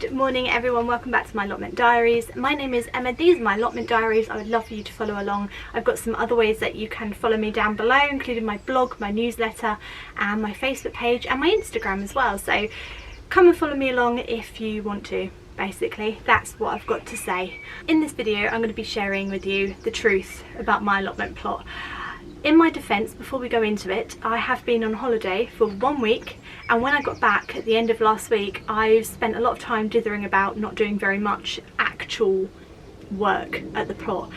Good morning everyone, welcome back to my Allotment Diaries. My name is Emma, these are my Allotment Diaries. I would love for you to follow along. I've got some other ways that you can follow me down below, including my blog, my newsletter and my Facebook page and my Instagram as well. So come and follow me along if you want to. Basically, that's what I've got to say. In this video I'm going to be sharing with you the truth about my allotment plot. In my defence, before we go into it, I have been on holiday for 1 week, and when I got back at the end of last week I've spent a lot of time dithering about, not doing very much actual work at the plot.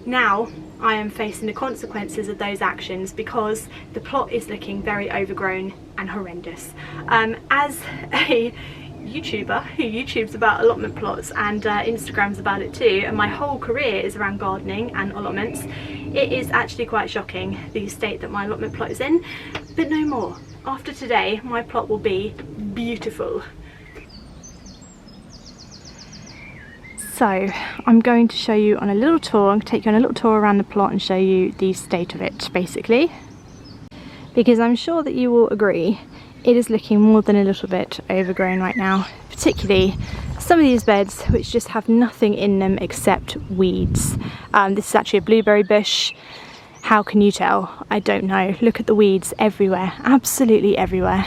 Now I am facing the consequences of those actions because the plot is looking very overgrown and horrendous. As a YouTuber who YouTubes about allotment plots and Instagrams about it too, and my whole career is around gardening and allotments, it is actually quite shocking the state that my allotment plot is in. But no more. After today my plot will be beautiful. So I'm going to show you on a little tour, I'm going to take you on a little tour around the plot and show you the state of it basically, because I'm sure that you will agree it is looking more than a little bit overgrown right now, particularly some of these beds which just have nothing in them except weeds. This is actually a blueberry bush. How can you tell? I don't know. Look at the weeds everywhere, absolutely everywhere.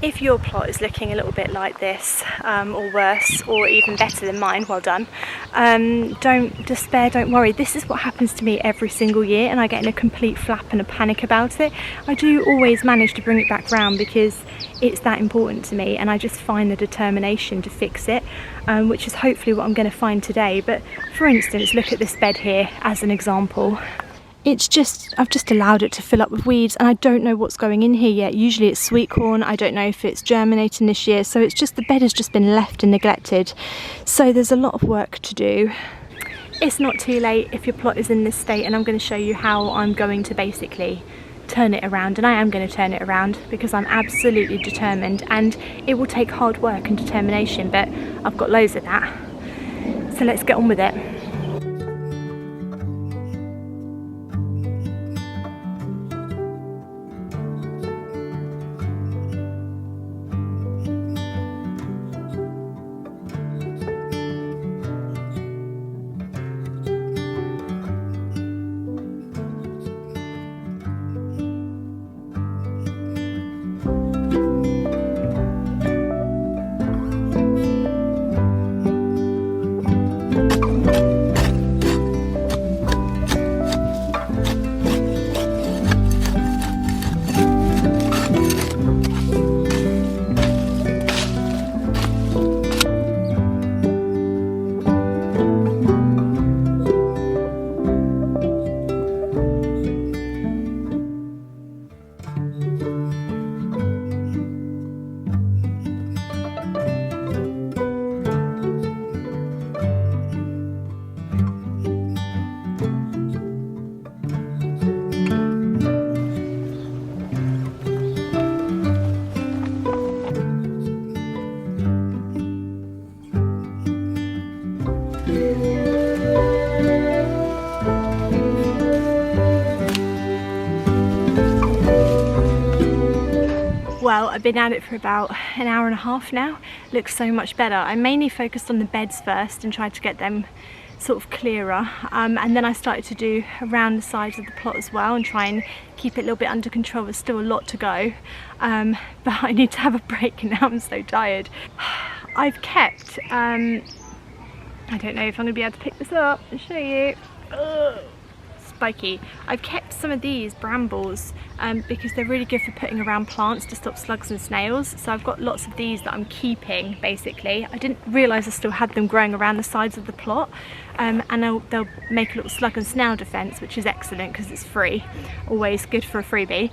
If your plot is looking a little bit like this, or worse, or even better than mine, well done, don't despair, don't worry. This is what happens to me every single year, and I get in a complete flap and a panic about it. I do always manage to bring it back round because it's that important to me, and I just find the determination to fix it, which is hopefully what I'm going to find today. But for instance, look at this bed here as an example. It's just, I've just allowed it to fill up with weeds, and I don't know what's going in here yet. Usually it's sweet corn, I don't know if it's germinating this year, so it's just, the bed has just been left and neglected. So there's a lot of work to do. It's not too late if your plot is in this state, and I'm going to show you how I'm going to basically turn it around. And I am going to turn it around because I'm absolutely determined, and it will take hard work and determination, but I've got loads of that. So let's get on with it. Well, I've been at it for about an hour and a half now. Looks so much better. I mainly focused on the beds first and tried to get them sort of clearer, and then I started to do around the sides of the plot as well and try and keep it a little bit under control. There's still a lot to go, but I need to have a break now. I'm so tired. I've kept, I don't know if I'm going to be able to pick this up and show you. Ugh. Spiky. I've kept some of these brambles because they're really good for putting around plants to stop slugs and snails, so I've got lots of these that I'm keeping basically. I didn't realise I still had them growing around the sides of the plot, and they'll make a little slug and snail defence, which is excellent because it's free, always good for a freebie.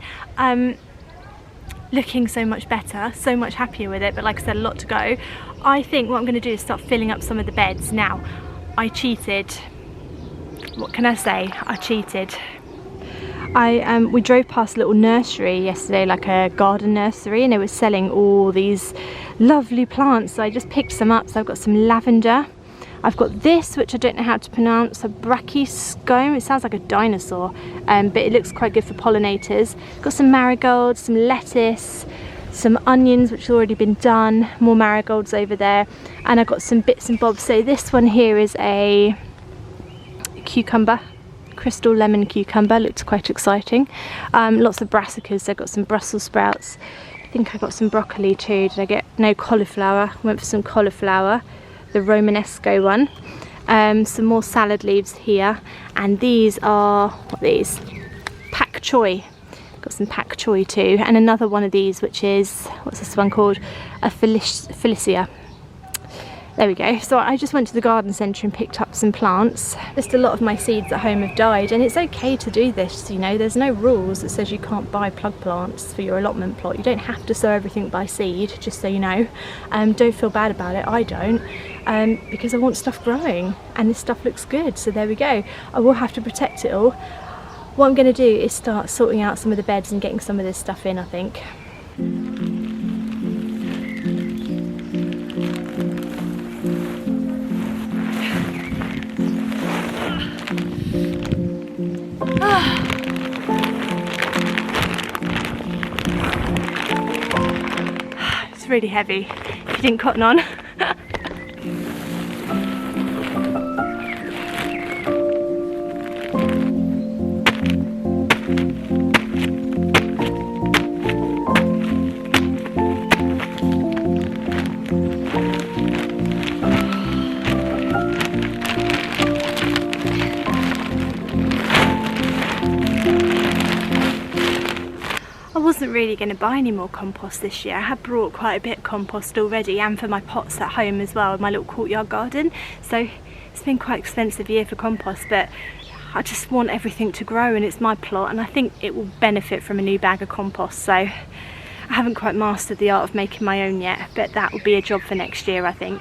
Looking so much better, so much happier with it, but like I said, a lot to go. I think what I'm going to do is start filling up some of the beds. Now, I cheated. What can I say? I cheated. We drove past a little nursery yesterday, like a garden nursery, and they were selling all these lovely plants, so I just picked some up. So I've got some lavender, I've got this, which I don't know how to pronounce, a brachyscome. It sounds like a dinosaur, but it looks quite good for pollinators. Got some marigolds, some lettuce, some onions which have already been done, more marigolds over there, and I've got some bits and bobs. So this one here is a cucumber, crystal lemon cucumber, looks quite exciting. Lots of brassicas, so I've got some Brussels sprouts. I think I got some broccoli too. Did I get, no, cauliflower, went for some cauliflower, the Romanesco one. Some more salad leaves here, and these are, what are these? Pak choy. Got some pak choy too, and another one of these which is, what's this one called? A Felicia. There we go. So I just went to the garden centre and picked up some plants. Just a lot of my seeds at home have died, and it's okay to do this, you know, there's no rules that says you can't buy plug plants for your allotment plot. You don't have to sow everything by seed, just so you know. Don't feel bad about it, I don't, because I want stuff growing and this stuff looks good, so there we go. I will have to protect it all. What I'm going to do is start sorting out some of the beds and getting some of this stuff in, I think. It's really heavy, if you didn't cotton on. I wasn't really going to buy any more compost this year. I had brought quite a bit of compost already, and for my pots at home as well, my little courtyard garden. So it's been quite an expensive year for compost, but I just want everything to grow, and it's my plot, and I think it will benefit from a new bag of compost. So I haven't quite mastered the art of making my own yet, but that will be a job for next year, I think.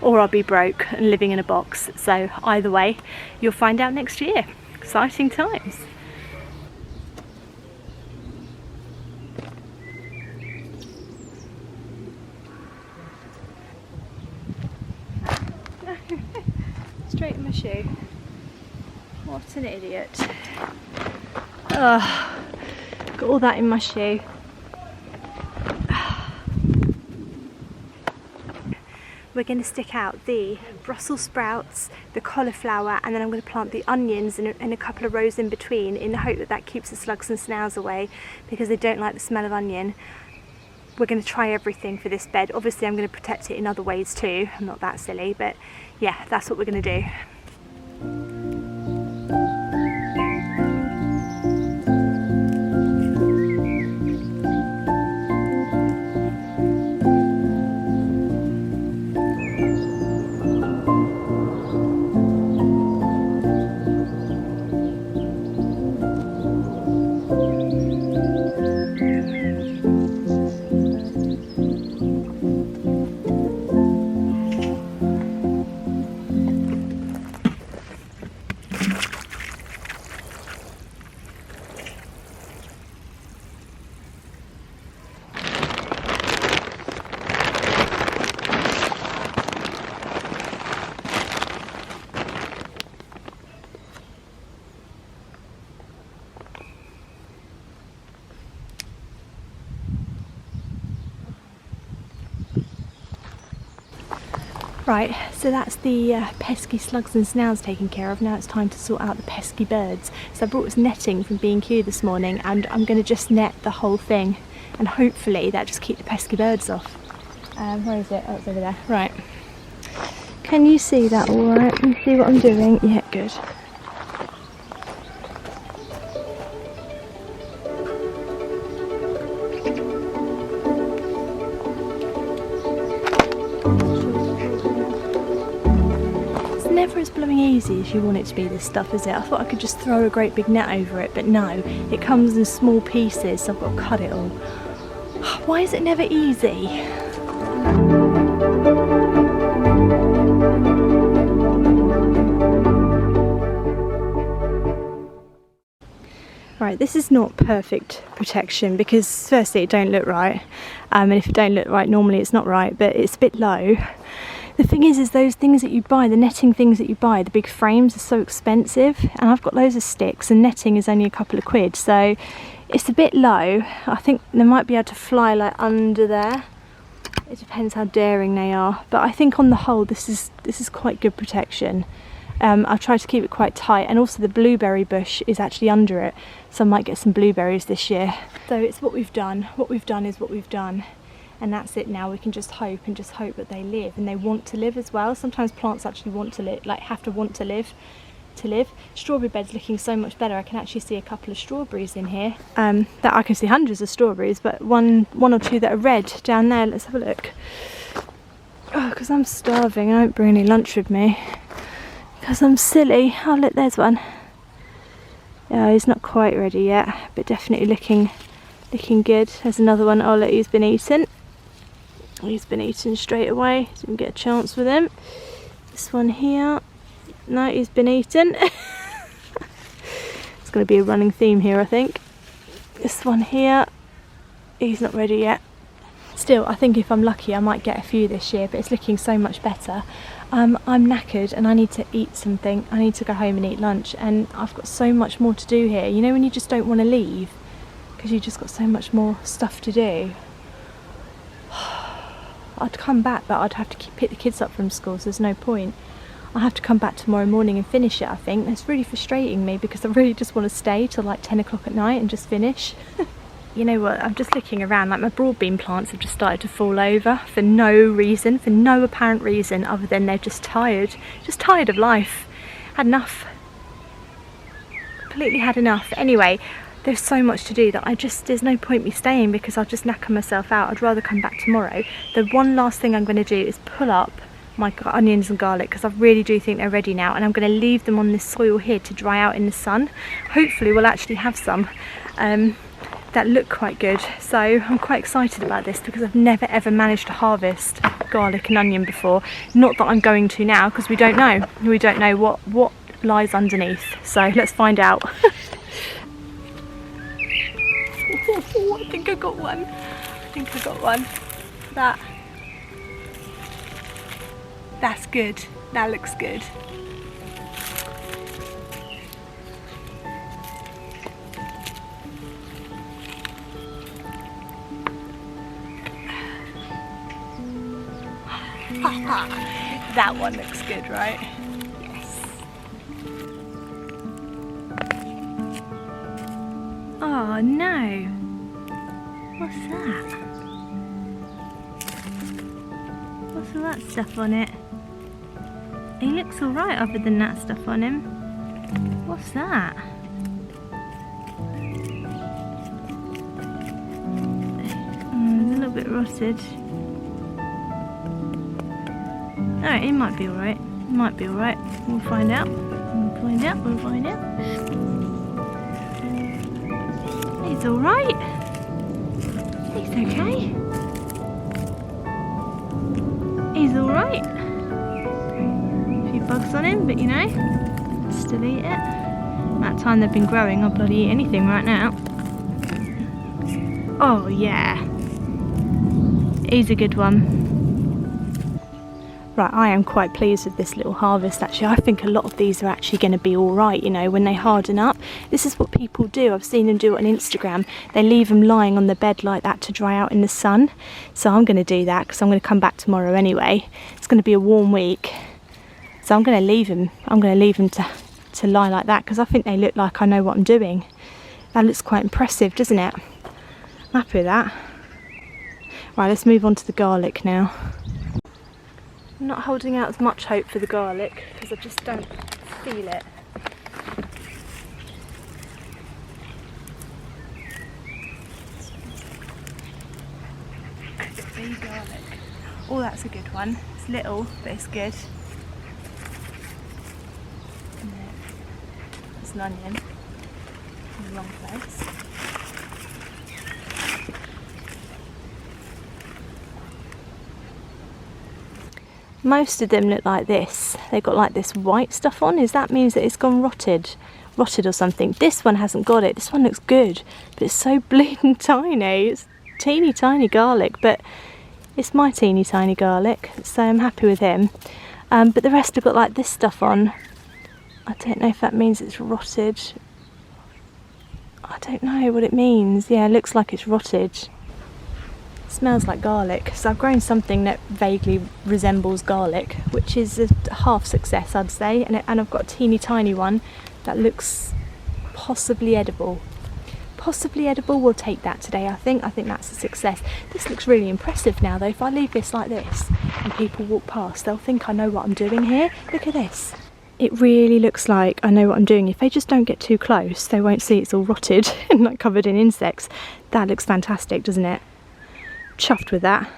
Or I'll be broke and living in a box. So either way, you'll find out next year. Exciting times. Straight in my shoe. What an idiot. Ugh, got all that in my shoe. We're going to stick out the Brussels sprouts, the cauliflower, and then I'm going to plant the onions in a couple of rows in between, in the hope that that keeps the slugs and snails away, because they don't like the smell of onion. We're going to try everything for this bed. Obviously I'm going to protect it in other ways too. I'm not that silly, but yeah, that's what we're going to do. Right, so that's the pesky slugs and snails taken care of. Now it's time to sort out the pesky birds. So I brought this netting from B&Q this morning, and I'm going to just net the whole thing, and hopefully that just keep the pesky birds off. Where is it? Oh, it's over there. Right. Can you see that all right? Can you see what I'm doing? Yeah, good. Never as blowing easy as you want it to be, this stuff, is it? I thought I could just throw a great big net over it, but no, it comes in small pieces, so I've got to cut it all. Why is it never easy? Right, this is not perfect protection because firstly it don't look right, and if it don't look right normally it's not right, but it's a bit low. The thing is those things that you buy, the netting things that you buy, the big frames are so expensive, and I've got loads of sticks and netting is only a couple of quid, so It's a bit low. I think they might be able to fly like under there. It depends how daring they are, but I think on the whole this is quite good protection. I've tried to keep it quite tight, and also the blueberry bush is actually under it, so I might get some blueberries this year. So it's what we've done. What we've done is what we've done, and that's it now. We can just hope that they live, and they want to live as well. Sometimes plants actually want to live, like have to want to live. Strawberry bed's looking so much better. I can actually see a couple of strawberries in here. That I can see hundreds of strawberries, but one or two that are red down there. Let's have a look. Oh, because I'm starving. I don't bring any lunch with me because I'm silly. Oh look, there's one. Oh, he's not quite ready yet, but definitely looking good. There's another one. Oh look, he's been eaten. He's been eaten straight away. Didn't get a chance with him. This one here. No, he's been eaten. It's going to be a running theme here, I think. This one here, he's not ready yet. Still, I think if I'm lucky I might get a few this year, but it's looking so much better. I'm knackered and I need to eat something. I need to go home and eat lunch, and I've got so much more to do here. You know when you just don't want to leave because you just got so much more stuff to do. I'd come back, but I'd have to pick the kids up from school, so there's no point. I have to come back tomorrow morning and finish it, I think. It's really frustrating me because I really just want to stay till like 10 o'clock at night and just finish. You know what, I'm just looking around, like my broadbean plants have just started to fall over for no reason, for no apparent reason other than they're just tired of life. Had enough. Completely had enough. Anyway, there's so much to do that there's no point me staying because I'll just knacker myself out. I'd rather come back tomorrow. The one last thing I'm going to do is pull up my onions and garlic because I really do think they're ready now, and I'm going to leave them on this soil here to dry out in the sun. Hopefully we'll actually have some that look quite good, so I'm quite excited about this because I've never ever managed to harvest garlic and onion before. Not that I'm going to now because we don't know what lies underneath, so let's find out. Oh, I think I got one. That's good. That looks good. That one looks good, right? Yes. Oh no. What's that? What's all that stuff on it? He looks alright other than that stuff on him. What's that? It's a little bit rotted. Alright, it might be alright. We'll find out. He's alright. He's okay. He's alright. A few bugs on him, but you know, still eat it. That time they've been growing, I'll bloody eat anything right now. Oh yeah. He's a good one. Right, I am quite pleased with this little harvest actually. I think a lot of these are actually going to be alright, you know, when they harden up. This is what people do. I've seen them do it on Instagram. They leave them lying on the bed like that to dry out in the sun. So I'm going to do that because I'm going to come back tomorrow anyway. It's going to be a warm week. So I'm going to leave them. To lie like that because I think they look like I know what I'm doing. That looks quite impressive, doesn't it? I'm happy with that. Right, let's move on to the garlic now. I'm not holding out as much hope for the garlic because I just don't feel it. Baby garlic. Oh, that's a good one. It's little, but it's good. There's an onion in the wrong place. Most of them look like this. They've got like this white stuff on. That means that it's gone rotted or something. This one hasn't got it. This one looks good, but it's so bleeding tiny. It's teeny tiny garlic, but it's my teeny tiny garlic, so I'm happy with him. But the rest have got like this stuff on. I don't know if that means it's rotted. I don't know what it means. Yeah, it looks like it's rotted. Smells like garlic. So I've grown something that vaguely resembles garlic, which is a half success, I'd say. And I've got a teeny tiny one that looks possibly edible. Possibly edible, we'll take that today, I think. I think that's a success. This looks really impressive now though. If I leave this like this and people walk past, they'll think I know what I'm doing here. Look at this. It really looks like I know what I'm doing. If they just don't get too close, they won't see it's all rotted and like covered in insects. That looks fantastic, doesn't it? Chuffed with that.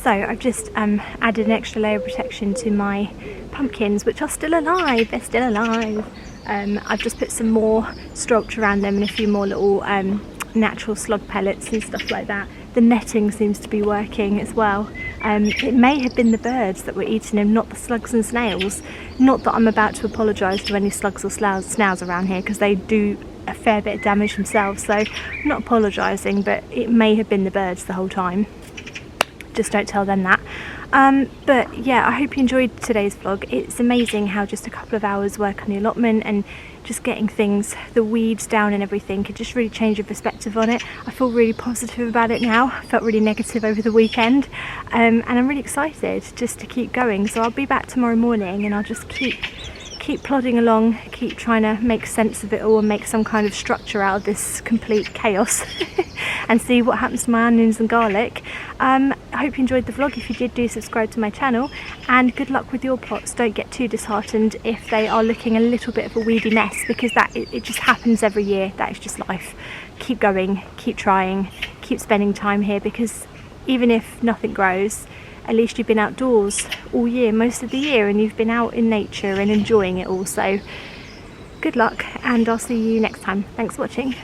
So I've just added an extra layer of protection to my pumpkins, which are still alive. They're still alive. I've just put some more stroke around them and a few more little natural slug pellets and stuff like that. The netting seems to be working as well. It may have been the birds that were eating them, not the slugs and snails. Not that I'm about to apologise to any slugs or snails around here, because they do a fair bit of damage themselves, so I'm not apologising, but it may have been the birds the whole time. Just don't tell them that. But yeah, I hope you enjoyed today's vlog. It's amazing how just a couple of hours work on the allotment and just getting things, the weeds down and everything, could just really change your perspective on it. I feel really positive about it now. I felt really negative over the weekend, and I'm really excited just to keep going. So I'll be back tomorrow morning and I'll just keep plodding along, keep trying to make sense of it all and make some kind of structure out of this complete chaos and see what happens to my onions and garlic. I hope you enjoyed the vlog. If you did, do subscribe to my channel, and good luck with your pots. Don't get too disheartened if they are looking a little bit of a weedy mess, because it just happens every year. That is just life. Keep going, keep trying, keep spending time here, because even if nothing grows, at least you've been outdoors all year, most of the year, and you've been out in nature and enjoying it all. So good luck, and I'll see you next time. Thanks for watching.